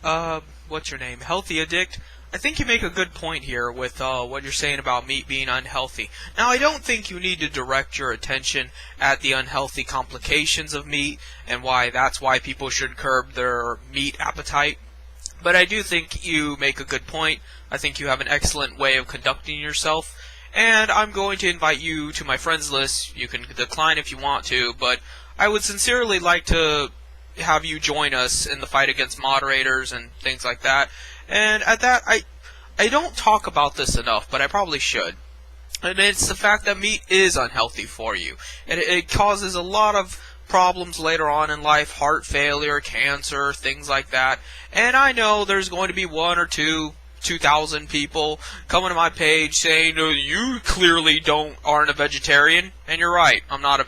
What's your name? Healthyaddict. I think you make a good point here with what you're saying about meat being unhealthy. Now, I don't think you need to direct your attention at the unhealthy complications of meat and that's why people should curb their meat appetite. But I do think you make a good point. I think you have an excellent way of conducting yourself. And I'm going to invite you to my friends list. You can decline if you want to, but I would sincerely like to have you join us in the fight against moderators and things like that. And at that, I don't talk about this enough, but I probably should. And it's the fact that meat is unhealthy for you. And it causes a lot of problems later on in life, heart failure, cancer, things like that. And I know there's going to be 1 or 2,000 people coming to my page saying, "Oh, you clearly aren't a vegetarian." And you're right, I'm not a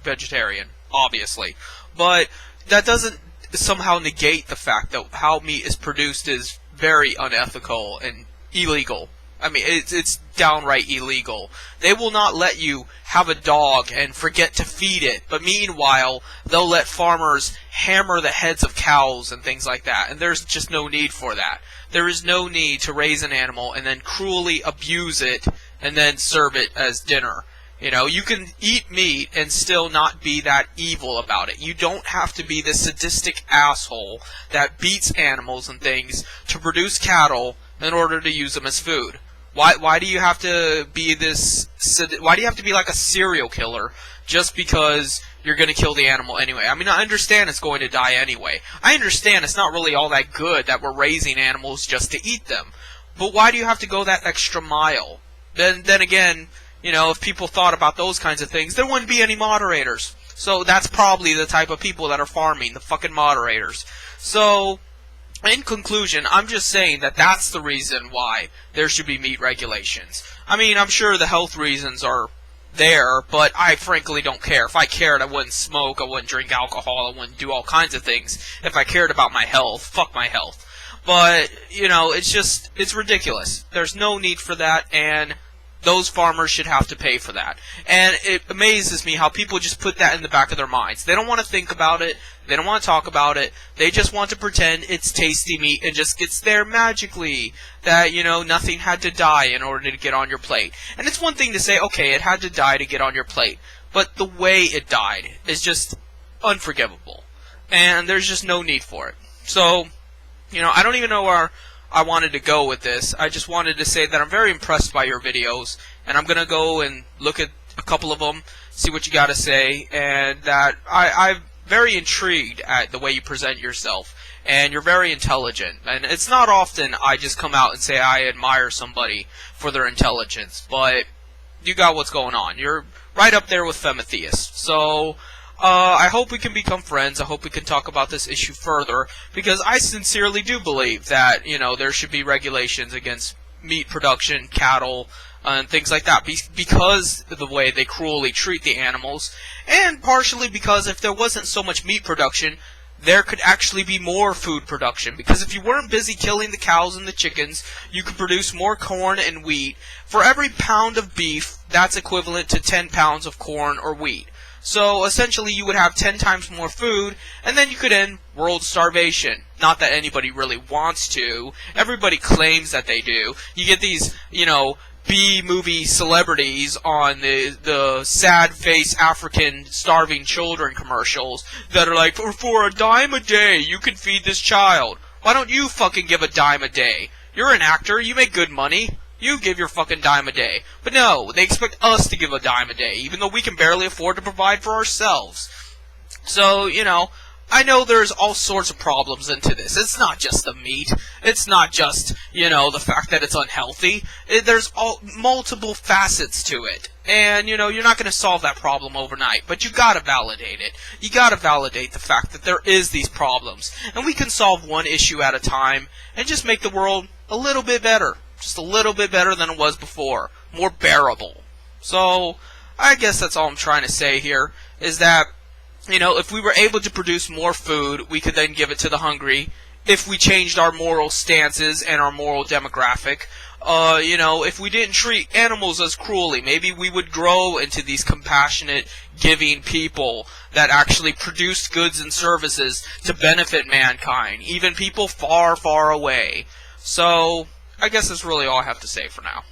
vegetarian, obviously. But that doesn't somehow negate the fact that how meat is produced is very unethical and illegal. I mean, it's downright illegal. They will not let you have a dog and forget to feed it, but meanwhile, they'll let farmers hammer the heads of cows and things like that, and there's just no need for that. There is no need to raise an animal and then cruelly abuse it and then serve it as dinner. You know, you can eat meat and still not be that evil about it. You don't have to be this sadistic asshole that beats animals and things to produce cattle in order to use them as food. Why do you have to be why do you have to be like a serial killer just because you're going to kill the animal anyway? I mean, I understand it's going to die anyway. I understand it's not really all that good that we're raising animals just to eat them. But why do you have to go that extra mile? Then again, you know, if people thought about those kinds of things, there wouldn't be any moderators. So that's probably the type of people that are farming, the fucking moderators. So, in conclusion, I'm just saying that that's the reason why there should be meat regulations. I mean, I'm sure the health reasons are there, but I frankly don't care. If I cared, I wouldn't smoke, I wouldn't drink alcohol, I wouldn't do all kinds of things. If I cared about my health, fuck my health. But, you know, it's ridiculous. There's no need for that, and those farmers should have to pay for that. And it amazes me how people just put that in the back of their minds. They don't want to think about it. They don't want to talk about it. They just want to pretend it's tasty meat and just gets there magically. That, you know, nothing had to die in order to get on your plate. And it's one thing to say, okay, it had to die to get on your plate. But the way it died is just unforgivable. And there's just no need for it. So, you know, I don't even know where I wanted to go with this. I just wanted to say that I'm very impressed by your videos, and I'm going to go and look at a couple of them, see what you got to say, and that I'm very intrigued at the way you present yourself, and you're very intelligent. And it's not often I just come out and say I admire somebody for their intelligence, but you got what's going on. You're right up there with femitheists. So I hope we can become friends. I hope we can talk about this issue further, because I sincerely do believe that, you know, there should be regulations against meat production, cattle, and things like that, because of the way they cruelly treat the animals, and partially because if there wasn't so much meat production, there could actually be more food production, because if you weren't busy killing the cows and the chickens, you could produce more corn and wheat. For every pound of beef, that's equivalent to 10 pounds of corn or wheat. So, essentially, you would have 10 times more food, and then you could end world starvation. Not that anybody really wants to. Everybody claims that they do. You get these, you know, B-movie celebrities on the sad-face African starving children commercials that are like, for a dime a day, you can feed this child. Why don't you fucking give a dime a day? You're an actor. You make good money. You give your fucking dime a day. But no, they expect us to give a dime a day, even though we can barely afford to provide for ourselves. So, you know, I know there's all sorts of problems into this. It's not just the meat. It's not just, you know, the fact that it's unhealthy. There's multiple facets to it. And, you know, you're not going to solve that problem overnight. But you got to validate it. You got to validate the fact that there is these problems. And we can solve one issue at a time and just make the world a little bit better. Just a little bit better than it was before. More bearable. So, I guess that's all I'm trying to say here, is that, you know, if we were able to produce more food, we could then give it to the hungry. If we changed our moral stances and our moral demographic, if we didn't treat animals as cruelly, maybe we would grow into these compassionate, giving people that actually produced goods and services to benefit mankind, even people far, far away. So, I guess that's really all I have to say for now.